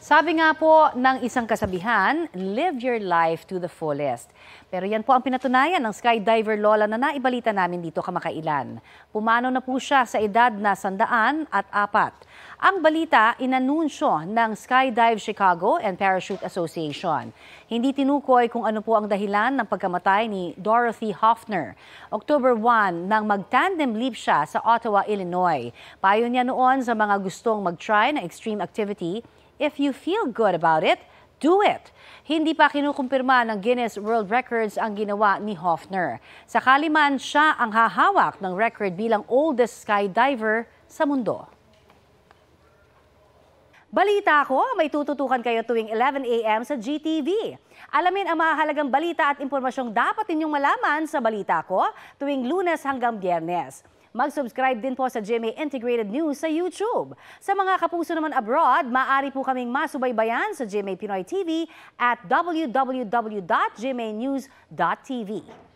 Sabi nga po ng isang kasabihan, live your life to the fullest. Pero yan po ang pinatunayan ng skydiver Lola na naibalita namin dito kamakailan. Pumanaw na po siya sa edad na 104. Ang balita, inanunsyo ng Skydive Chicago and Parachute Association. Hindi tinukoy kung ano po ang dahilan ng pagkamatay ni Dorothy Hoffner. October 1 nang mag-tandem leap siya sa Ottawa, Illinois. Payo niya noon sa mga gustong mag-try na extreme activity, if you feel good about it, do it. Hindi pa kinukumpirma ng Guinness World Records ang ginawa ni Hoffner. Sakali man siya ang hahawak ng record bilang oldest skydiver sa mundo. Balita ko, may tututukan kayo tuwing 11 a.m. sa GTV. Alamin ang mahalagang balita at impormasyong dapat ninyong malaman sa Balita Ko tuwing Lunes hanggang Biyernes. Mag-subscribe din po sa GMA Integrated News sa YouTube. Sa mga kapuso naman abroad, maaari po kaming masubaybayan sa GMA Pinoy TV at www.gmanews.tv.